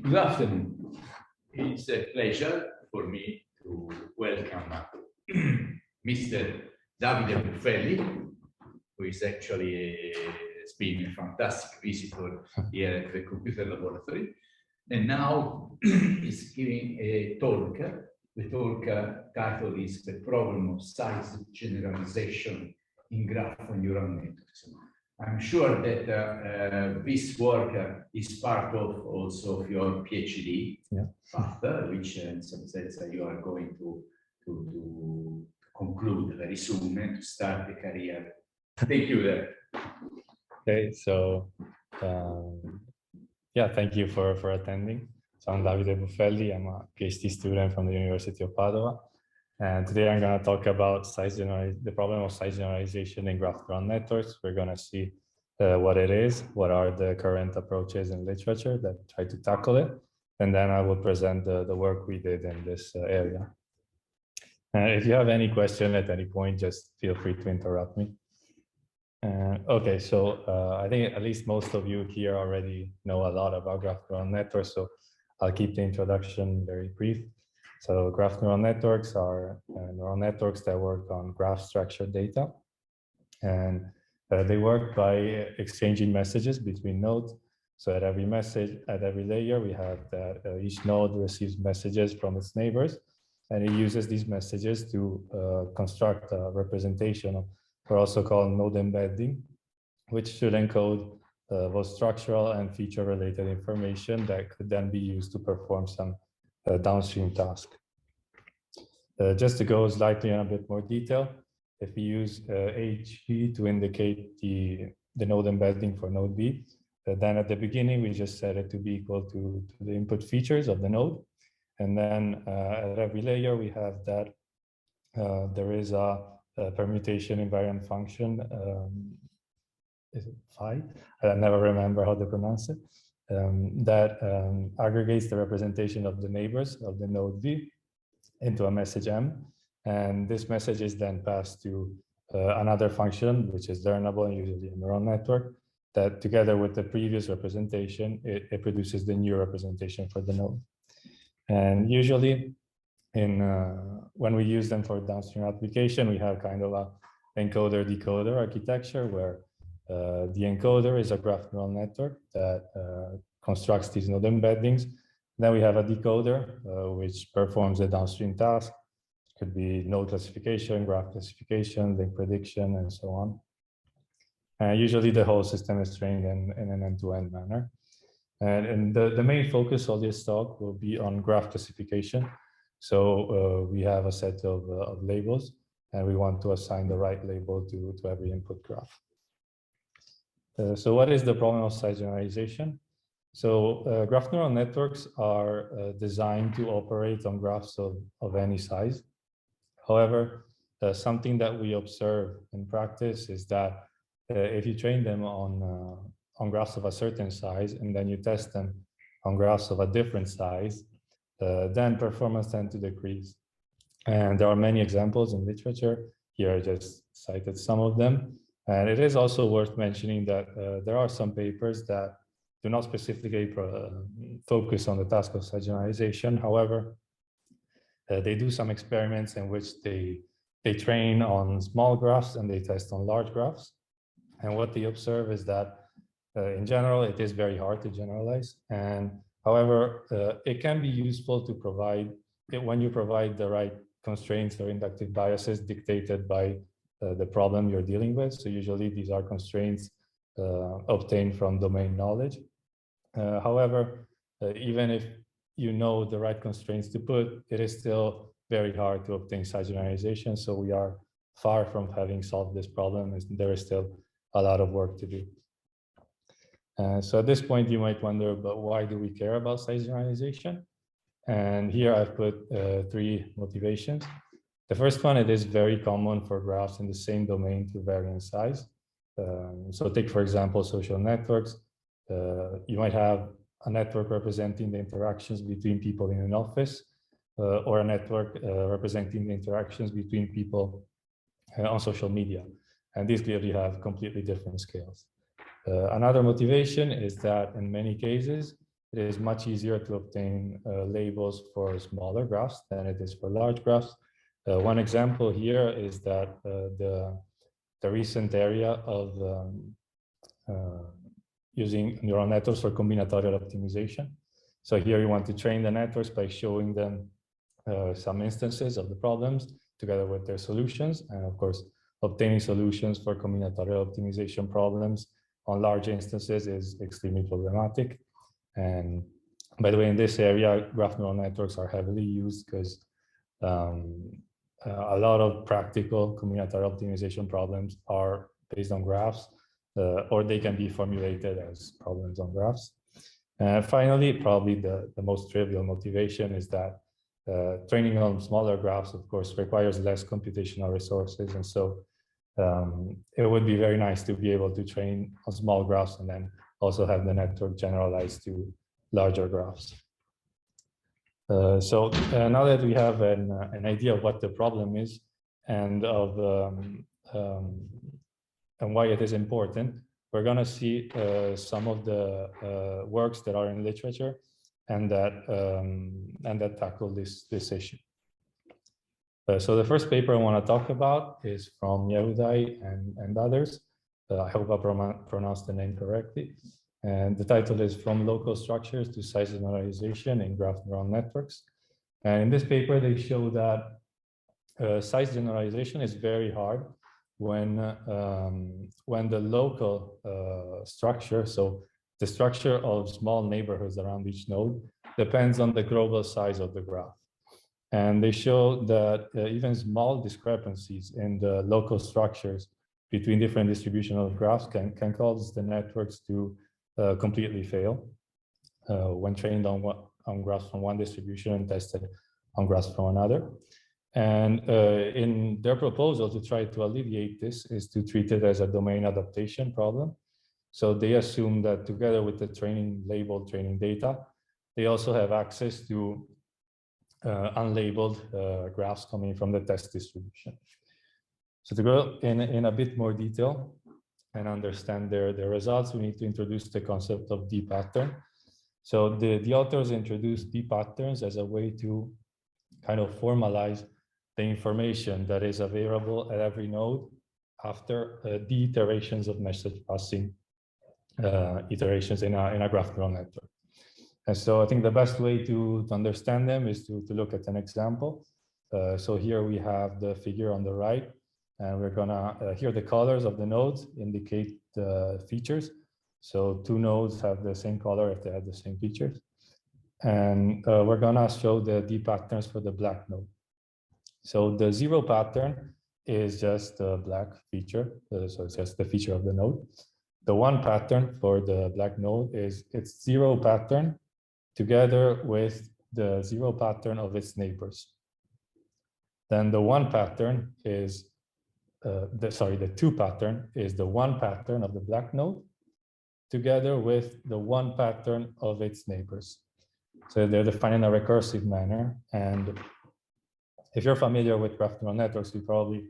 Good afternoon. It's a pleasure for me to welcome Mr. Davide Buffelli, who is actually has been a fantastic visitor here at the computer laboratory, and now is giving a talk. The talk title is "The Problem of Size Generalization in Graph Neural Networks." I'm sure that this work is part of also of your PhD path, which in some sense you are going to conclude very soon and to start the career. Thank you. Okay, so yeah, thank you for attending. So I'm Davide Buffelli. I'm a PhD student from the University of Padua. And today I'm going to talk about the problem of size generalization in graph neural networks. We're going to see what it is, what are the current approaches in literature that try to tackle it. And then I will present the work we did in this area. If you have any question at any point, just feel free to interrupt me. Okay, so I think at least most of you here already know a lot about graph neural networks, so I'll keep the introduction very brief. So graph neural networks are neural networks that work on graph structured data, and they work by exchanging messages between nodes. So at every layer, we have that each node receives messages from its neighbors, and it uses these messages to construct a representation of what also called node embedding, which should encode both structural and feature-related information that could then be used to perform some downstream task. Just to go slightly in a bit more detail, if we use HB to indicate the node embedding for node B, then at the beginning we just set it to be equal to the input features of the node. And then at every layer we have that there is a permutation invariant function. Is it phi? I never remember how to pronounce it. That aggregates the representation of the neighbors of the node V into a message M. And this message is then passed to another function, which is learnable and usually a neural network, that together with the previous representation, it produces the new representation for the node. And usually when we use them for downstream application, we have kind of a encoder-decoder architecture where the encoder is a graph neural network that constructs these node embeddings. Then we have a decoder, which performs a downstream task. It could be node classification, graph classification, link prediction, and so on. Usually the whole system is trained in an end-to-end manner. And the main focus of this talk will be on graph classification. So we have a set of labels, and we want to assign the right label to every input graph. So what is the problem of size generalization? So graph neural networks are designed to operate on graphs of any size. However, something that we observe in practice is that if you train them on graphs of a certain size and then you test them on graphs of a different size, then performance tends to decrease. And there are many examples in literature. Here I just cited some of them. And it is also worth mentioning that there are some papers that do not specifically focus on the task of size generalization. However, they do some experiments in which they train on small graphs and they test on large graphs. And what they observe is that in general, it is very hard to generalize. And however, it can be useful to provide, when you provide the right constraints or inductive biases dictated by the problem you're dealing with. So usually these are constraints obtained from domain knowledge. However, even if you know the right constraints to put, it is still very hard to obtain size generalization. So we are far from having solved this problem. There is still a lot of work to do. So at this point, you might wonder, but why do we care about size generalization? And here I've put three motivations. The first one, it is very common for graphs in the same domain to vary in size. So take, for example, social networks. You might have a network representing the interactions between people in an office, or a network representing the interactions between people on social media. And these clearly have completely different scales. Another motivation is that in many cases, it is much easier to obtain labels for smaller graphs than it is for large graphs. One example here is that the recent area of using neural networks for combinatorial optimization. So here you want to train the networks by showing them some instances of the problems together with their solutions, and of course, obtaining solutions for combinatorial optimization problems on large instances is extremely problematic. And by the way, in this area, graph neural networks are heavily used because a lot of practical combinatorial optimization problems are based on graphs, or they can be formulated as problems on graphs. And finally, probably the most trivial motivation is that training on smaller graphs, of course, requires less computational resources. And so it would be very nice to be able to train on small graphs and then also have the network generalized to larger graphs. So now that we have an idea of what the problem is and of and why it is important, we're going to see some of the works that are in literature and that tackle this issue. So the first paper I want to talk about is from Yehudai and others. I hope I pronounced the name correctly. And the title is From Local Structures to Size-Generalization in Graph Neural Networks. And in this paper, they show that size generalization is very hard when the local structure, so the structure of small neighborhoods around each node, depends on the global size of the graph. And they show that even small discrepancies in the local structures between different distributions of graphs can cause the networks to completely fail when trained on graphs from one distribution and tested on graphs from another. And in their proposal to try to alleviate this is to treat it as a domain adaptation problem. So they assume that together with the labeled training data, they also have access to unlabeled graphs coming from the test distribution. So to go in a bit more detail and understand their results, we need to introduce the concept of D-pattern. So the authors introduced D-patterns as a way to kind of formalize the information that is available at every node after the iterations of message passing iterations in a graph neural network. And so I think the best way to understand them is to look at an example. So here we have the figure on the right, and we're gonna, here the colors of the nodes indicate the features. So two nodes have the same color if they have the same features. And we're gonna show the D patterns for the black node. So the zero pattern is just a black feature. So it's just the feature of the node. The one pattern for the black node is its zero pattern together with the zero pattern of its neighbors. Then the one pattern is, the two pattern is the one pattern of the black node together with the one pattern of its neighbors. So they're defined in a recursive manner. And if you're familiar with graph neural networks, you probably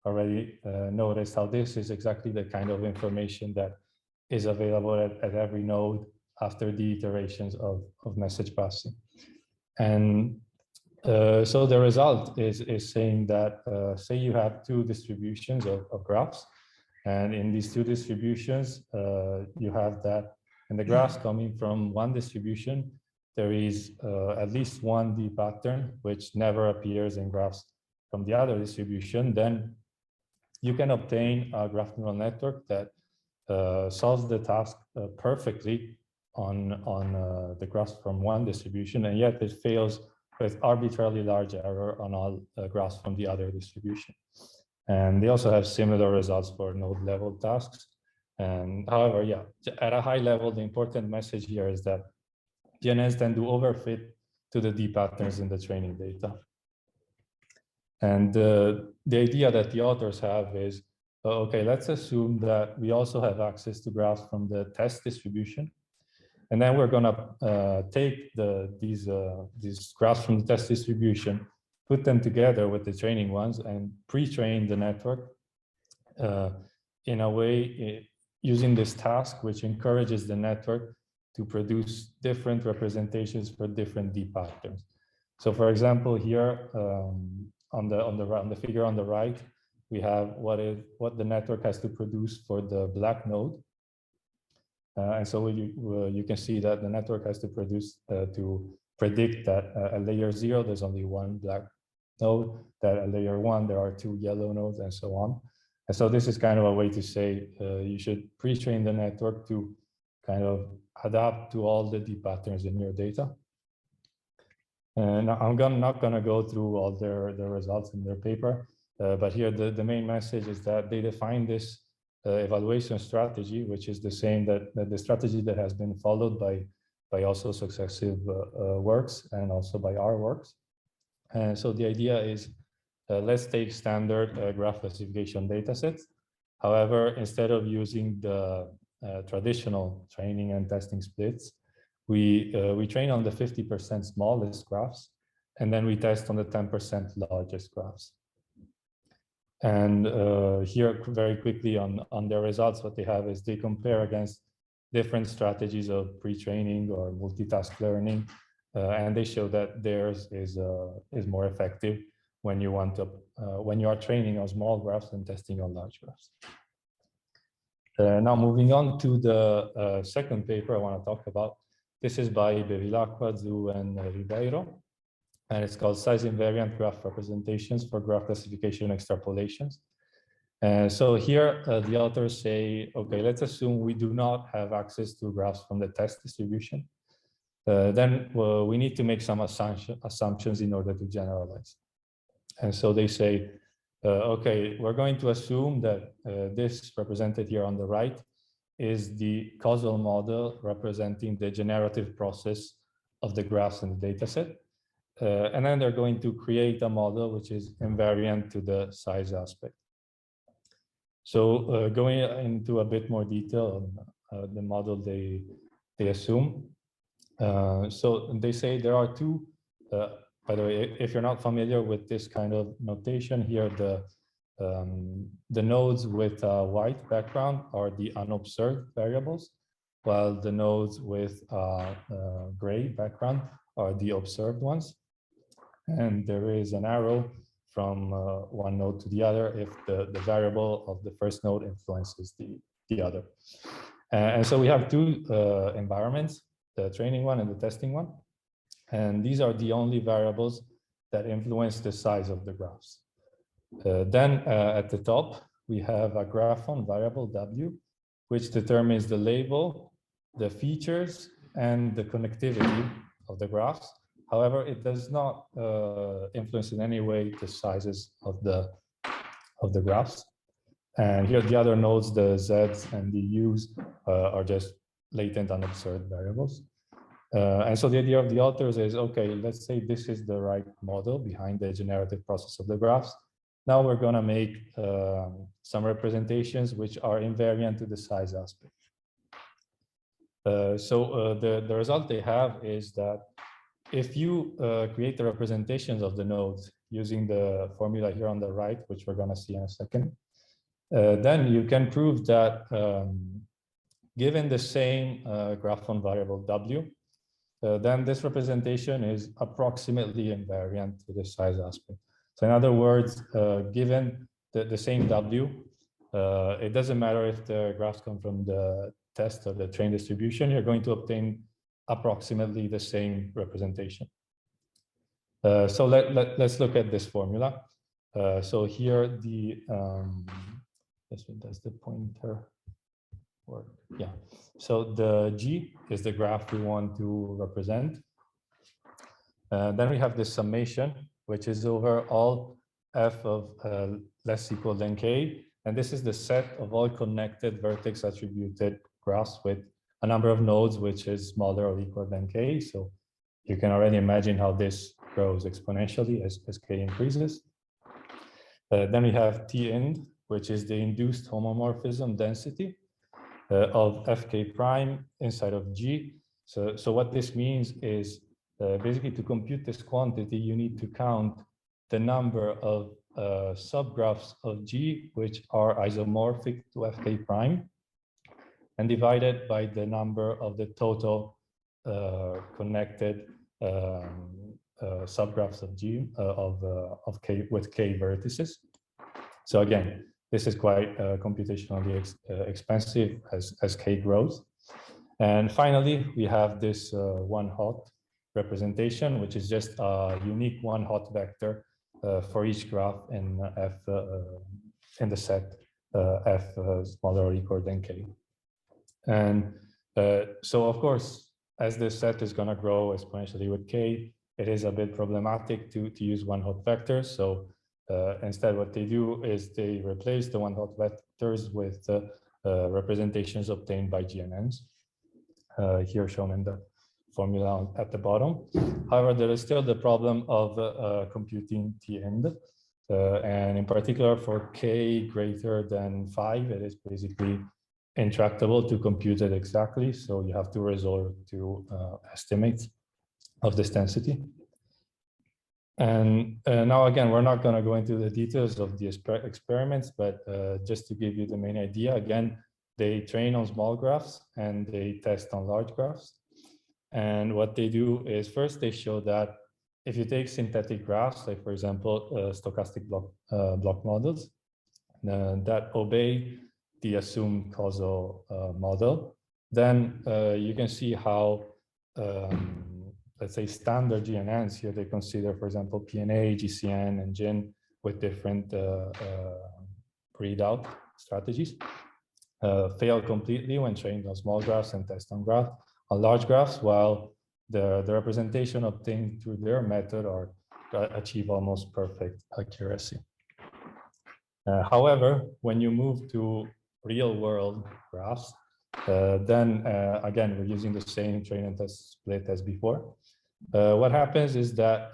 already noticed how this is exactly the kind of information that is available at every node after the iterations of message passing. And so the result is saying that, say you have two distributions of graphs, and in these two distributions, you have that in the graphs coming from one distribution, there is at least one D pattern, which never appears in graphs from the other distribution. Then you can obtain a graph neural network that solves the task perfectly on the graphs from one distribution, and yet it fails with arbitrarily large error on all graphs from the other distribution. And they also have similar results for node level tasks. And however, yeah, at a high level, the important message here is that GNNs tend to overfit to the D patterns in the training data. And the idea that the authors have is, okay, let's assume that we also have access to graphs from the test distribution. And then we're gonna take these graphs from the test distribution, put them together with the training ones and pre-train the network in a way using this task, which encourages the network to produce different representations for different D patterns. So for example, here on the figure on the right, we have what the network has to produce for the black node. And so you can see that the network has to produce to predict that at layer 0, there's only one black node, that at layer 1, there are 2 yellow nodes, and so on. And so this is kind of a way to say you should pre-train the network to kind of adapt to all the D patterns in your data. And I'm not going to go through all their results in their paper, but here the main message is that they define this evaluation strategy, which is the same that the strategy that has been followed by also successive works and also by our works. And so the idea is, let's take standard graph classification datasets. However, instead of using the traditional training and testing splits, we train on the 50% smallest graphs, and then we test on the 10% largest graphs. And here, very quickly on their results, what they have is they compare against different strategies of pre-training or multitask learning, and they show that theirs is more effective when you want to when you are training on small graphs and testing on large graphs. Now moving on to the second paper I want to talk about. This is by Bevilacqua, Zhu, and Ribeiro, and it's called Size-Invariant Graph Representations for Graph Classification Extrapolations. So here the authors say, okay, let's assume we do not have access to graphs from the test distribution. Then we need to make some assumptions in order to generalize. And so they say, okay, we're going to assume that this represented here on the right is the causal model representing the generative process of the graphs in the dataset. And then they're going to create a model which is invariant to the size aspect. So going into a bit more detail on the model they assume. So they say there are two, by the way, if you're not familiar with this kind of notation here, the nodes with a white background are the unobserved variables, while the nodes with gray background are the observed ones. And there is an arrow from one node to the other if the variable of the first node influences the other. And so we have two environments, the training one and the testing one. And these are the only variables that influence the size of the graphs. Then at the top, we have a graphon variable W, which determines the label, the features, and the connectivity of the graphs. However, it does not influence in any way the sizes of the graphs. And here the other nodes, the Zs and the Us, are just latent unobserved variables. And so the idea of the authors is, okay, let's say this is the right model behind the generative process of the graphs. Now we're going to make some representations which are invariant to the size aspect. So the result they have is that if you create the representations of the nodes using the formula here on the right, which we're going to see in a second, then you can prove that given the same graphon variable W, then this representation is approximately invariant to the size aspect. So in other words, given the same W, it doesn't matter if the graphs come from the test or the train distribution, you're going to obtain approximately the same representation. So let's look at this formula. So here does the pointer work? Yeah. So the G is the graph we want to represent. Then we have this summation, which is over all f of less equal than k. And this is the set of all connected vertex attributed graphs with a number of nodes, which is smaller or equal than k. So you can already imagine how this grows exponentially as k increases. Then we have T-ind, which is the induced homomorphism density of fk prime inside of G. So what this means is basically to compute this quantity, you need to count the number of subgraphs of G which are isomorphic to fk prime. and divide it by the number of the total connected subgraphs of G of K with K vertices. So again, this is quite computationally expensive as K grows. And finally, we have this one hot representation, which is just a unique one hot vector for each graph in F in the set F smaller or equal than K. And so, of course, as this set is going to grow exponentially with K, it is a bit problematic to use one hot vectors. So instead, what they do is they replace the one hot vectors with representations obtained by GNNs, here shown in the formula at the bottom. However, there is still the problem of computing T end. And in particular, for K greater than 5, it is basically intractable to compute it exactly. So you have to resort to estimates of this density. And now, again, we're not going to go into the details of the experiments, but just to give you the main idea, again, they train on small graphs and they test on large graphs. And what they do is first they show that if you take synthetic graphs, like for example, stochastic block models that obey the assumed causal model, then you can see how, let's say, standard GNNs here, they consider, for example, PNA, GCN, and GIN with different readout strategies, fail completely when trained on small graphs and test on large graphs, while the representation obtained through their method are achieve almost perfect accuracy. However, when you move to real world graphs, then again, we're using the same train and test split as before. What happens is that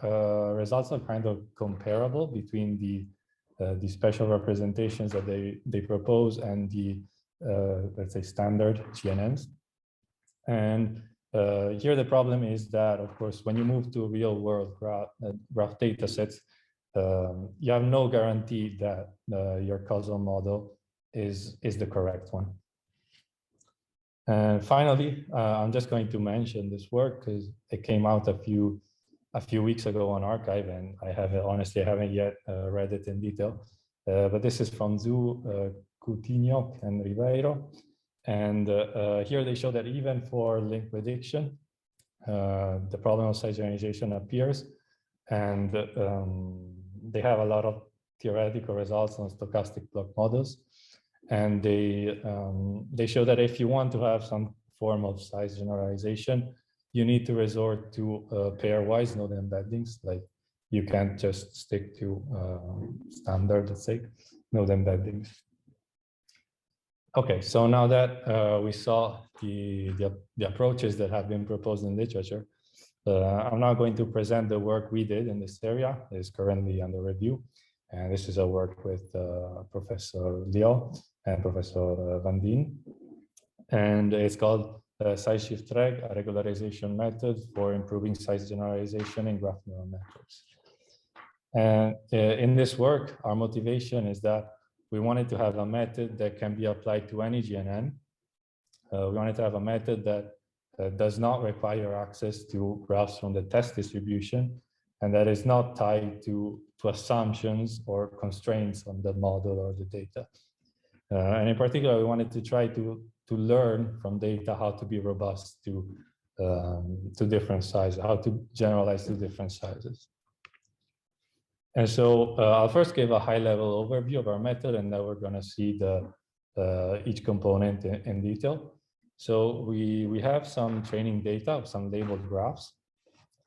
results are kind of comparable between the special representations that they propose and the let's say standard GNNs. And here the problem is that, of course, when you move to real world graph data sets, you have no guarantee that your causal model is the correct one. And finally, I'm just going to mention this work because it came out a few weeks ago on Archive, and I haven't yet read it in detail. But this is from Zhu, Coutinho, and Ribeiro. And here they show that even for link prediction, the problem of size-generalization appears, and they have a lot of theoretical results on stochastic block models. And they show that if you want to have some form of size generalization, you need to resort to pairwise node embeddings. Like you can't just stick to standard, let's say, node embeddings. Okay, so now that we saw the approaches that have been proposed in literature, I'm now going to present the work we did in this area. It is currently under review. And this is a work with Professor Liu and Professor Van Dien. And it's called Size-Shift-Reg, a regularization method for improving size generalization in graph neural networks. And in this work, our motivation is that we wanted to have a method that can be applied to any GNN. We wanted to have a method that does not require access to graphs from the test distribution, and that is not tied to assumptions or constraints on the model or the data. And in particular, we wanted to try to learn from data how to be robust to different sizes, how to generalize to different sizes. And so I'll first give a high-level overview of our method, and then we're going to see each component in detail. So we have some training data, some labeled graphs.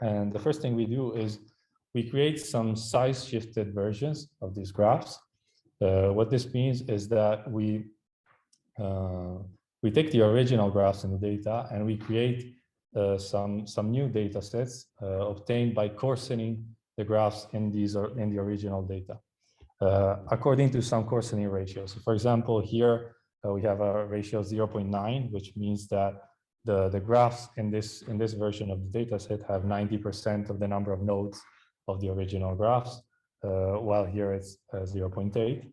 And the first thing we do is we create some size-shifted versions of these graphs. What this means is that we take the original graphs in the data and we create some new data sets obtained by coarsening the graphs in the original data according to some coarsening ratios. So for example, here we have a ratio of 0.9, which means that the graphs in this version of the data set have 90% of the number of nodes of the original graphs, while here it's 0.8.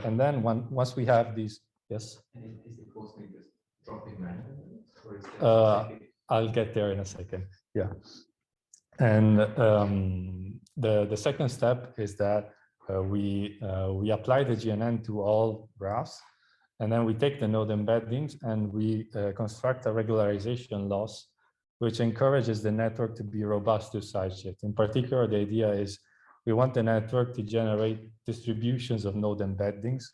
And then once we have these, yes? And is the coarsening just I'll get there in a second. Yeah. And the second step is that we apply the GNN to all graphs, and then we take the node embeddings and we construct a regularization loss, which encourages the network to be robust to size shift. In particular, the idea is we want the network to generate distributions of node embeddings,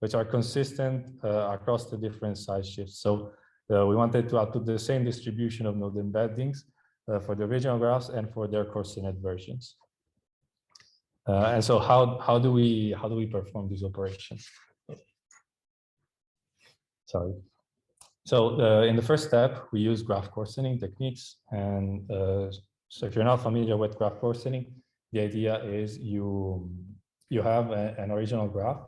which are consistent across the different size shifts. So we wanted to output the same distribution of node embeddings for the original graphs and for their coordinate versions. And so how do we perform these operations? Sorry. So in the first step, we use graph coarsening techniques. And so if you're not familiar with graph coarsening, the idea is you have an original graph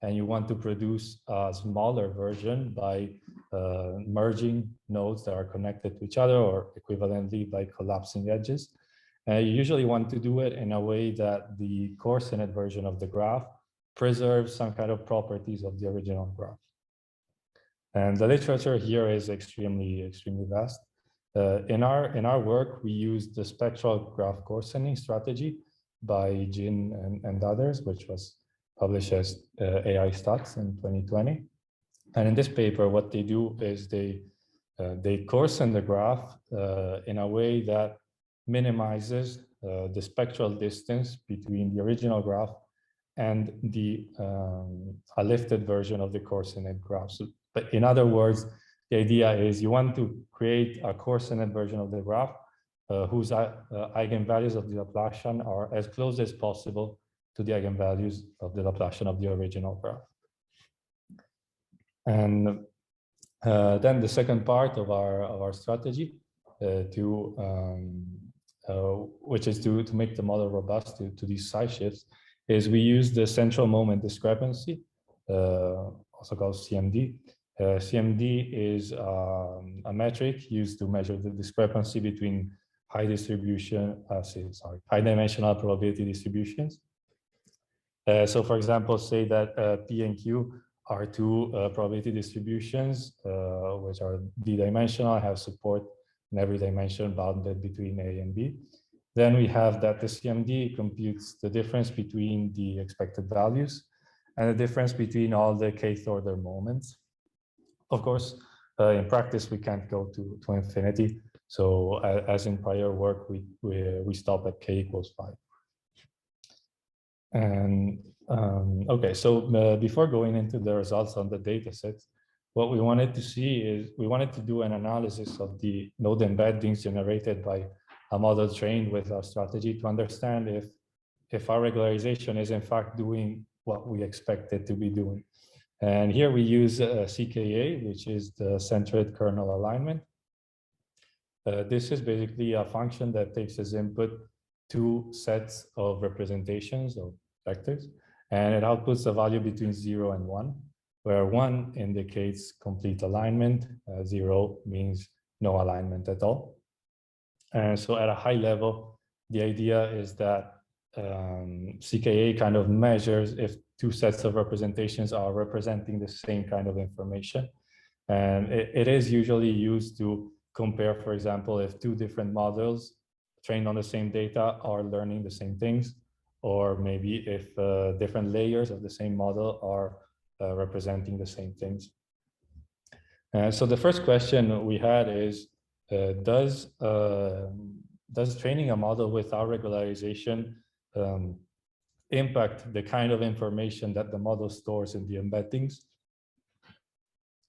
and you want to produce a smaller version by merging nodes that are connected to each other, or equivalently by collapsing edges. And you usually want to do it in a way that the coordinate version of the graph preserves some kind of properties of the original graph. And the literature here is extremely vast. In our work, we use the spectral graph coarsening strategy by Jin and others, which was published as AI Stats in 2020. And in this paper, what they do is they coarsen the graph in a way that minimizes the spectral distance between the original graph and the a lifted version of the coordinate graph. So, but in other words, the idea is you want to create a coordinate version of the graph whose eigenvalues of the Laplacian are as close as possible to the eigenvalues of the Laplacian of the original graph. And then the second part of our strategy, which is to make the model robust to these size shifts, is we use the central moment discrepancy, also called CMD. CMD is a metric used to measure the discrepancy between high dimensional probability distributions. So for example, say that P and Q are two probability distributions, which are d-dimensional, have support in every dimension bounded between A and B. Then we have that the CMD computes the difference between the expected values and the difference between all the kth order moments. Of course, in practice, we can't go to infinity. So as in prior work, we stop at k equals 5. And okay, so before going into the results on the data sets, what we wanted to see is we wanted to do an analysis of the node embeddings generated by a model trained with our strategy to understand if our regularization is in fact doing what we expect it to be doing. And here we use CKA, which is the centered kernel alignment. This is basically a function that takes as input two sets of representations of vectors, and it outputs a value between 0 and 1, where 1 indicates complete alignment, 0 means no alignment at all. And so at a high level, the idea is that CKA kind of measures if two sets of representations are representing the same kind of information. And it is usually used to compare, for example, if two different models trained on the same data are learning the same things, or maybe if different layers of the same model are representing the same things. So the first question we had is, does training a model without regularization impact the kind of information that the model stores in the embeddings?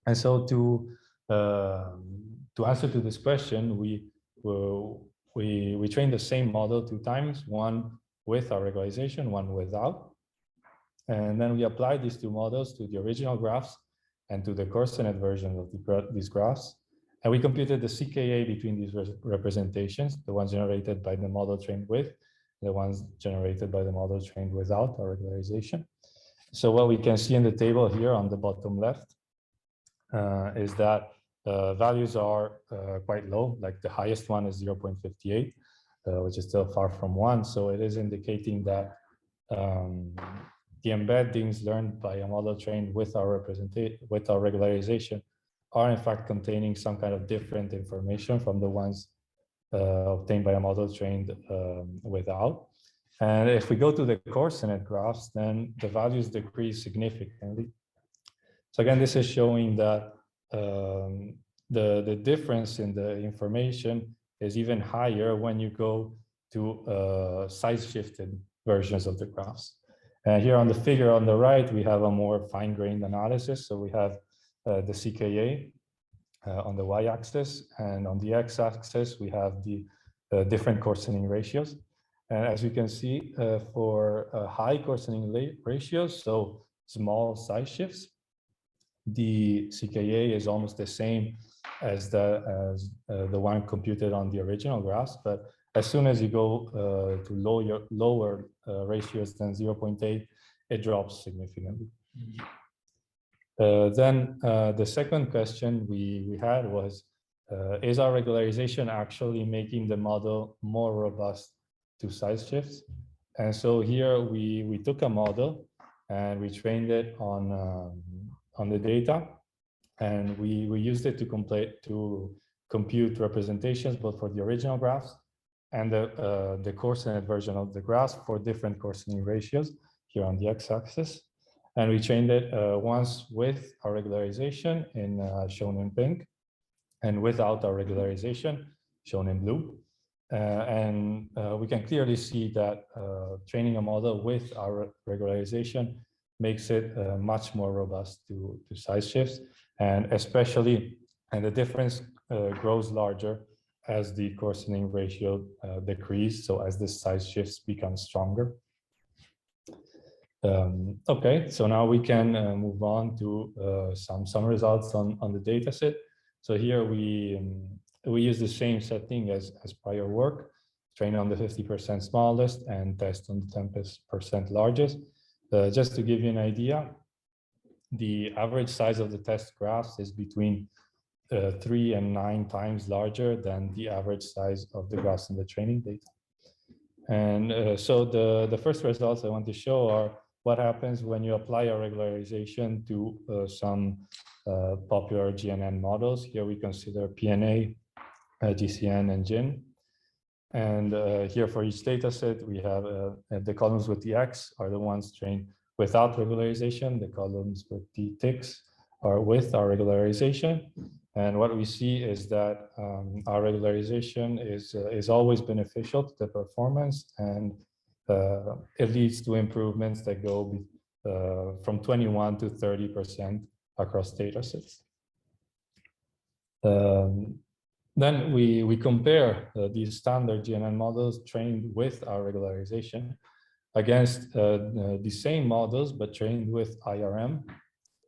And so to answer to this question, we trained the same model 2 times, one with our regularization, one without. And then we applied these 2 models to the original graphs and to the coordinate version of these graphs. And we computed the CKA between these representations, the ones generated by the model trained with, the ones generated by the model trained without our regularization. So what we can see in the table here on the bottom left is that values are quite low, like the highest one is 0.58, which is still far from 1. So it is indicating that the embeddings learned by a model trained with our regularization are in fact containing some kind of different information from the ones obtained by a model trained without. And if we go to the coarsenet graphs, then the values decrease significantly. So again, this is showing that the difference in the information is even higher when you go to size-shifted versions of the graphs. And here on the figure on the right, we have a more fine-grained analysis. So we have the CKA on the y-axis, and on the x-axis, we have the different coarsening ratios. And as you can see, for high coarsening ratios, so small size shifts, the CKA is almost the same as the one computed on the original graphs, but as soon as you go to lower ratios than 0.8, it drops significantly. Then the second question we had was, is our regularization actually making the model more robust to size shifts? And so here we took a model and we trained it on the data, and we used it to compute representations both for the original graphs and the coarsenet version of the graphs for different coarsening ratios here on the x-axis. And we trained it once with our regularization shown in pink, and without our regularization shown in blue. And we can clearly see that training a model with our regularization makes it much more robust to size shifts, and the difference grows larger as the coarsening ratio decreases, so as the size shifts become stronger. Okay, so now we can move on to some results on the data set. So here we use the same setting as prior work, train on the 50% smallest and test on the 10% largest. Just to give you an idea, the average size of the test graphs is between 3 and 9 times larger than the average size of the graphs in the training data. And so the first results I want to show are what happens when you apply a regularization to some popular GNN models. Here we consider PNA, GCN, and GIN. And here for each data set, we have the columns with the X are the ones trained without regularization. The columns with the ticks are with our regularization. And what we see is that our regularization is always beneficial to the performance, and it leads to improvements that go from 21 to 30% across data sets. Then we compare these standard GNN models trained with our regularization against the same models, but trained with IRM.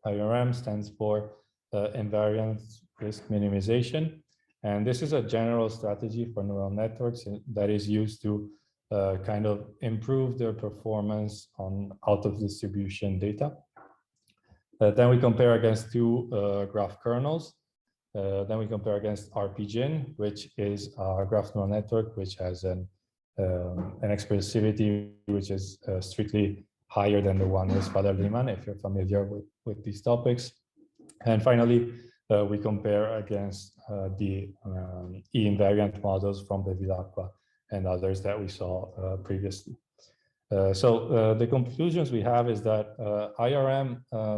IRM stands for invariant risk minimization. And this is a general strategy for neural networks that is used to kind of improve their performance on out of distribution data. Then we compare against two graph kernels. Then we compare against RPGIN, which is a graph neural network, which has an expressivity which is strictly higher than the one with Fadder-Lehman, if you're familiar with these topics. And finally, we compare against the E-invariant models from Bevilacqua and others that we saw previously. So the conclusions we have is that IRM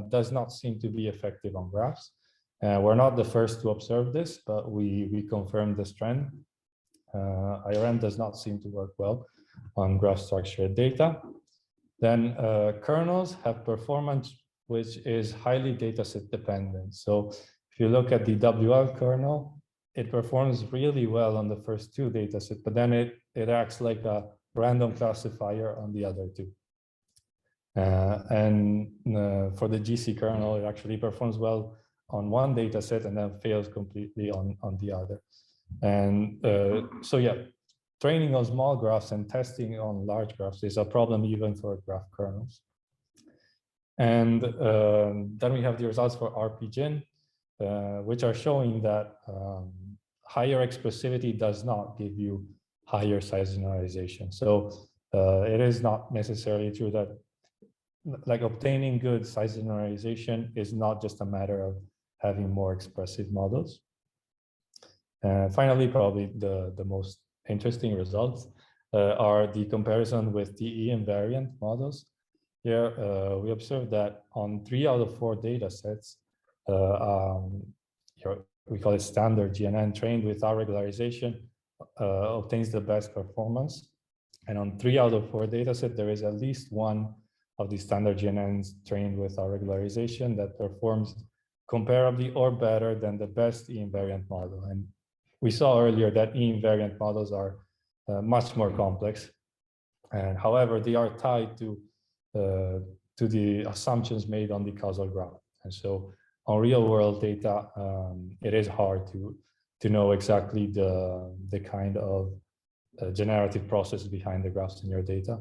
does not seem to be effective on graphs. We're not the first to observe this, but we confirmed this trend. IRM does not seem to work well on graph structured data. Then kernels have performance which is highly dataset dependent. So if you look at the WL kernel, it performs really well on the first two datasets, but then it acts like a random classifier on the other two. And for the GC kernel, it actually performs well on one data set and then fails completely on the other. And so yeah, training on small graphs and testing on large graphs is a problem even for graph kernels. And then we have the results for RPGIN, which are showing that higher expressivity does not give you higher size generalization. So it is not necessarily true that like obtaining good size generalization is not just a matter of having more expressive models. Finally, probably the most interesting results are the comparison with the invariant models. Here, we observed that on 3 out of 4 data sets, we call it standard GNN trained without regularization, obtains the best performance. And on 3 out of 4 data sets, there is at least one of the standard GNNs trained without regularization that performs comparably or better than the best invariant model. And we saw earlier that invariant models are much more complex. And however, they are tied to the assumptions made on the causal graph. And so on real world data, it is hard to know exactly the kind of generative process behind the graphs in your data.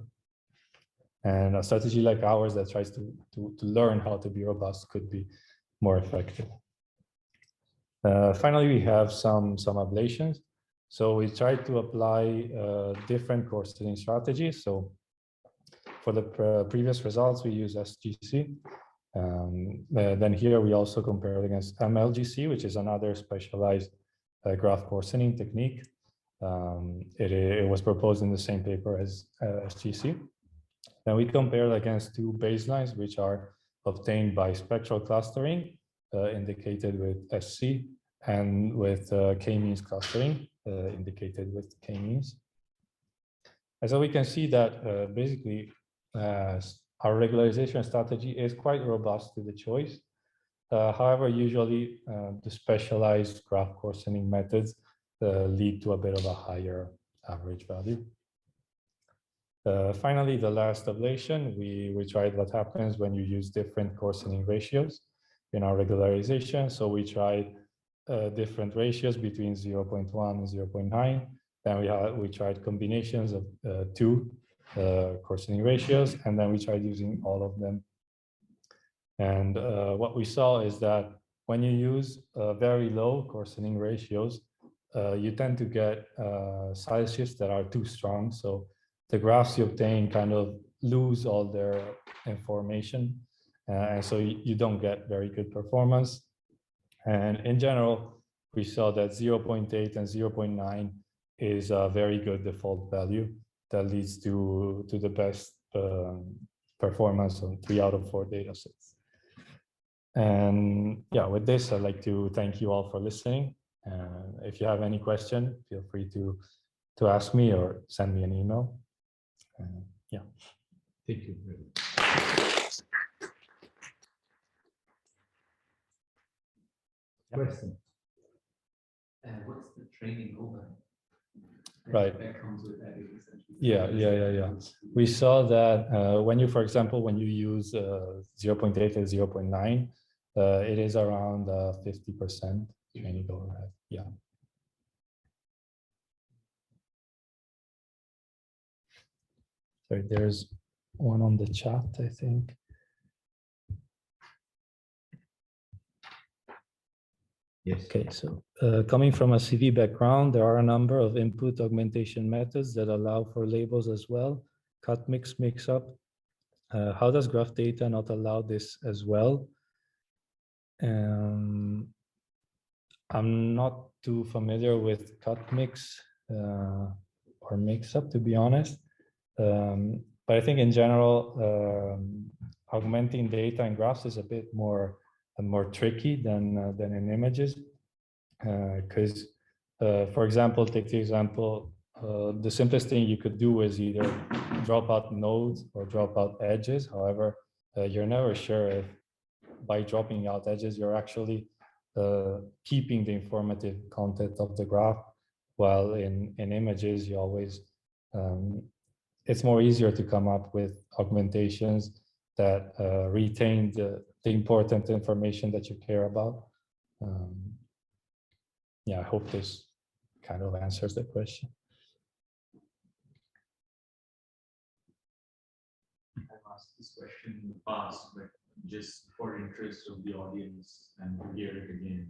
And a strategy like ours that tries to learn how to be robust could be more effective. Finally, we have some ablations. So we tried to apply different coarsening strategies. So for the previous results, we use SGC. Then here we also compared against MLGC, which is another specialized graph coarsening technique. It was proposed in the same paper as SGC. Then we compared against 2 baselines, which are obtained by spectral clustering, indicated with SC, and with k-means clustering, indicated with k-means. And so we can see that basically our regularization strategy is quite robust to the choice. However, usually the specialized graph coarsening methods lead to a bit of a higher average value. Finally, the last ablation, we tried what happens when you use different coarsening ratios in our regularization. So we tried different ratios between 0.1 and 0.9. Then we tried combinations of 2 coarsening ratios, and then we tried using all of them. And what we saw is that when you use very low coarsening ratios, you tend to get size shifts that are too strong. So the graphs you obtain kind of lose all their information. And so you don't get very good performance. And in general, we saw that 0.8 and 0.9 is a very good default value that leads to the best performance on 3 out of 4 data sets. And yeah, with this, I'd like to thank you all for listening. If you have any question, feel free to ask me or send me an email. Yeah. Thank you. Question. What's the training over? Right. That comes with that essentially. Yeah. We saw that when you, for example, when you use 0.8 and 0.9, it is around 50% training overhead. Yeah. Sorry, there's one on the chat, I think. Yes. Okay, so coming from a CV background, there are a number of input augmentation methods that allow for labels as well. Cut, mix, mix up. How does graph data not allow this as well? I'm not too familiar with cut, mix or mix up, to be honest. But I think in general, augmenting data in graphs is a bit more tricky than in images, because for example, take the example, the simplest thing you could do is either drop out nodes or drop out edges. However, you're never sure if by dropping out edges you're actually keeping the informative content of the graph, while in images you always it's more easier to come up with augmentations that retain the important information that you care about. Yeah, I hope this kind of answers the question. I've asked this question in the past, but just for interest of the audience and to hear it again.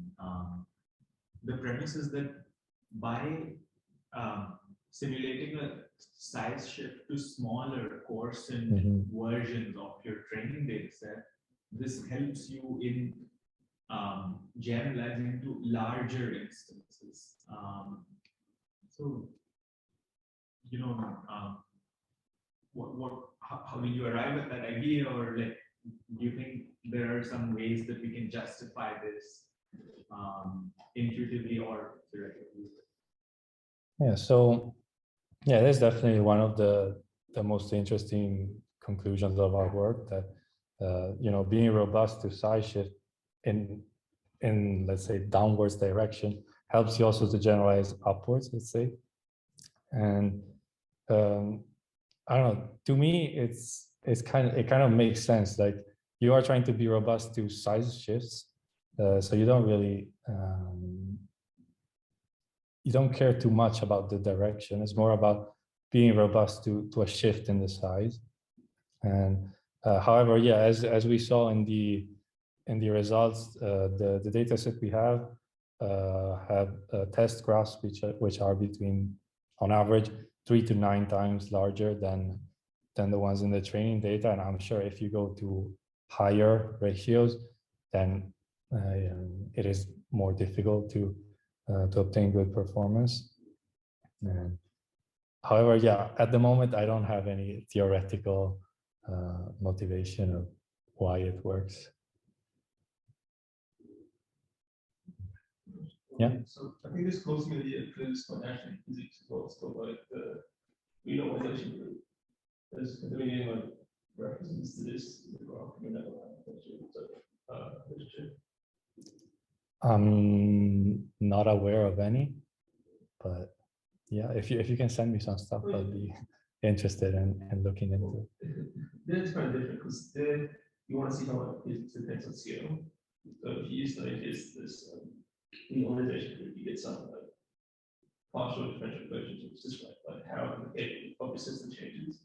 The premise is that by simulating a size shift to smaller coarsened versions of your training data set, this helps you in generalizing to larger instances. So, you know, how did you arrive at that idea, or like, do you think there are some ways that we can justify this intuitively or theoretically? Yeah, so yeah, that's definitely one of the most interesting conclusions of our work, that you know, being robust to size shift in let's say downwards direction helps you also to generalize upwards, let's say. And I don't know, to me it kind of makes sense. Like, you are trying to be robust to size shifts, so you don't really you don't care too much about the direction. It's more about being robust to a shift in the size. And however, yeah, as we saw in the results, the data set we have test graphs which are between, on average, 3 to 9 times larger than the ones in the training data. And I'm sure if you go to higher ratios, then it is more difficult to obtain good performance. And however, yeah, at the moment, I don't have any theoretical motivation of why it works. Yeah. So I think this goes to the previous one, actually, physics as well. So like the renormalization group, there's the beginning like references to this in the graph. I'm not aware of any, but yeah, if you can send me some stuff, I'll be interested in looking into it. That's kind of different because then you want to see how like physics depends on scale. So if you use like this renormalization group, you get some like partial differential equations, which describe like how the shape of the system changes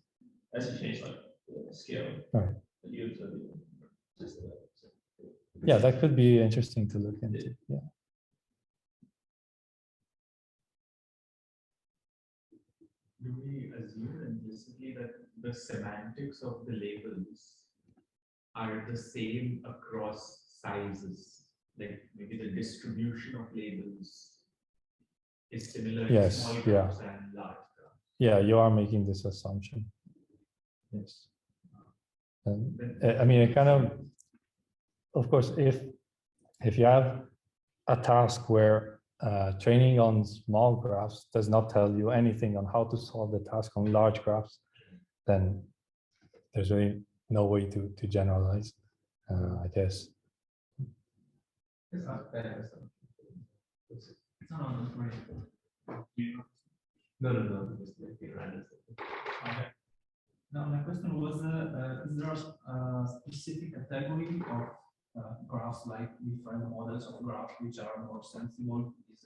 as you change like the scale. Right. And you observe just yeah, that could be interesting to look into. Yeah. Do we assume implicitly that the semantics of the labels are the same across sizes? Like maybe the distribution of labels is similar in Yes, small yeah. graphs and large graphs? Yeah, you are making this assumption. Yes. I mean, it kind of course, if you have a task where training on small graphs does not tell you anything on how to solve the task on large graphs, then there's really no way to generalize, I guess. It's not bad. It's not no. Just like the random. Okay. Now my question was: is there a specific category of graphs, like different models of graphs, which are more sensible to this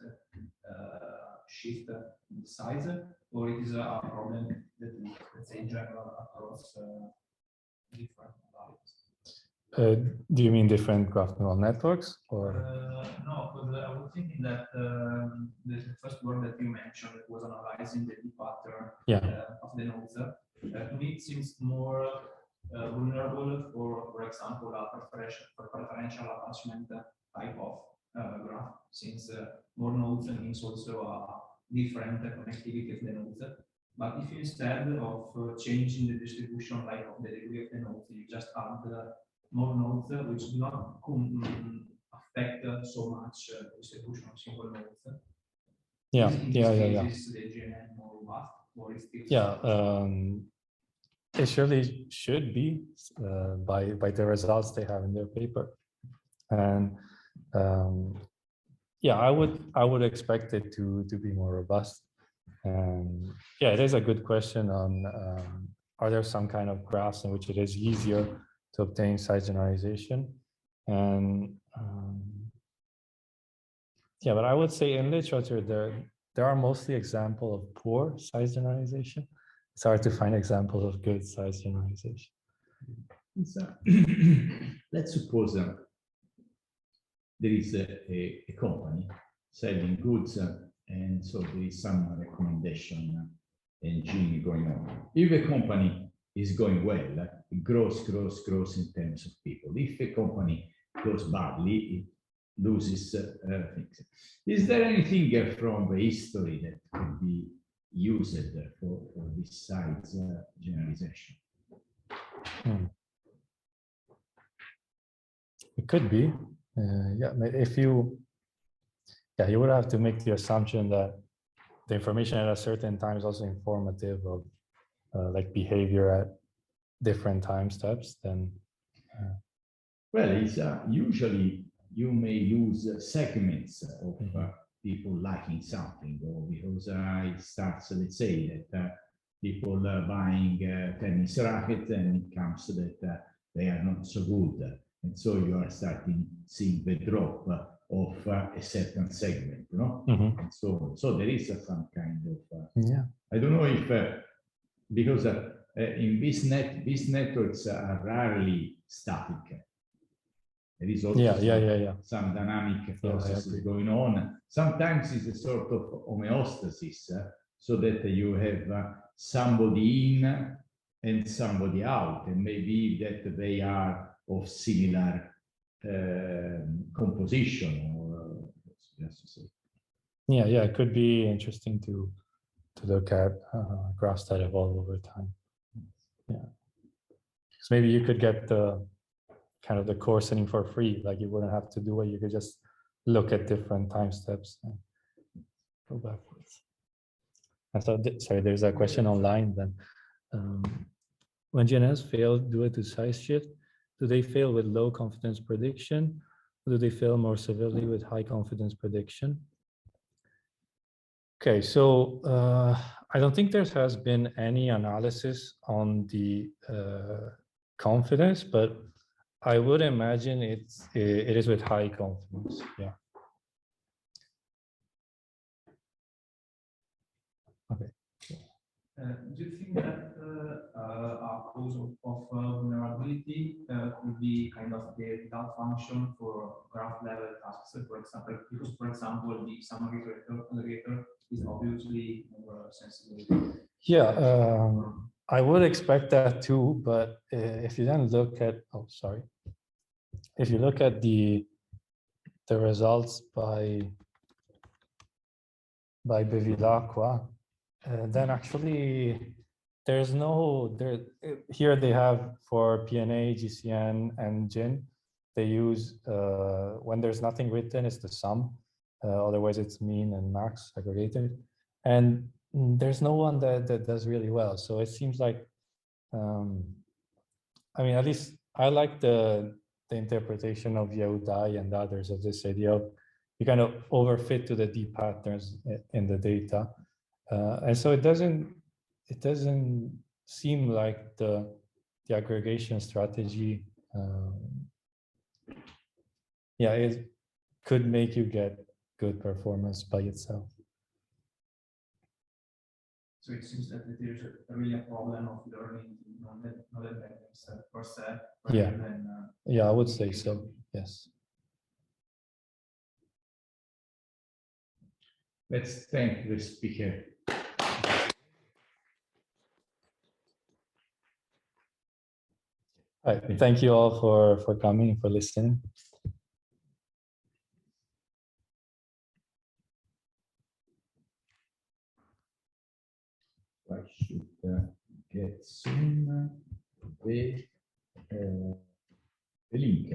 shift in the size, or it is a problem that is, let's say, general across different modalities? Do you mean different graph neural networks, or? No, because I was thinking that the first word that you mentioned was analyzing the pattern of the nodes. To me, it seems more vulnerable for example, a preferential attachment type of graph, since more nodes means also a different connectivity of the nodes. But if instead of changing the distribution, like of the degree of the nodes, you just add more nodes, which do not affect so much distribution of single nodes. Yeah, in yeah. Cases, the GNN more robust, or is still it surely should be by the results they have in their paper, and yeah, I would expect it to be more robust. And yeah, it is a good question on are there some kind of graphs in which it is easier to obtain size generalization? And yeah, but I would say in literature there are mostly examples of poor size generalization. It's hard to find examples of good size generalization. Let's suppose there is a company selling goods, and so there is some recommendation engine going on. If a company is going well, it grows in terms of people. If a company goes badly, loses things. Is there anything from the history that could be used for this size generalization? It could be. Yeah, if you would have to make the assumption that the information at a certain time is also informative of like behavior at different time steps, then. Well, it's usually you may lose segments of people liking something, or because it starts, let's say that people buying tennis racket, and it comes that they are not so good, and so you are starting seeing the drop of a certain segment, you know, and so there is some kind of I don't know if because in these networks are rarely static. There is also some dynamic processes going on. Sometimes it's a sort of homeostasis, so that you have somebody in and somebody out, and maybe that they are of similar composition, or just to say. Yeah, it could be interesting to look at graphs that evolve over time. Yeah, because maybe you could get the kind of the coarsening for free, like you wouldn't have to do it. You could just look at different time steps and go backwards. And so, sorry, there's a question online then. When GNNs fail due to size shift, do they fail with low confidence prediction, or do they fail more severely with high confidence prediction? Okay, so I don't think there has been any analysis on the confidence, but I would imagine it is with high confidence. Yeah. Okay. Do you think that a cause of vulnerability could be kind of the result function for graph level tasks, for example? Because, for example, the summary aggregator is obviously more sensitive. Yeah, I would expect that too, but if you then look at, if you look at the results by Bevilacqua, then actually there's no here they have for PNA, GCN, and GIN. They use when there's nothing written, it's the sum. Otherwise, it's mean and max aggregated, and there's no one that does really well. So it seems like, I mean, at least I like the interpretation of Yehudai and others of this idea of you kind of overfit to the deep patterns in the data, and so it doesn't seem like the aggregation strategy, it could make you get good performance by itself. So it seems that there's really a problem of learning non-embeddings per se. Yeah, I would say so. Yes. Let's thank the speaker. All right. Thank you all for coming and for listening. I should get soon the link.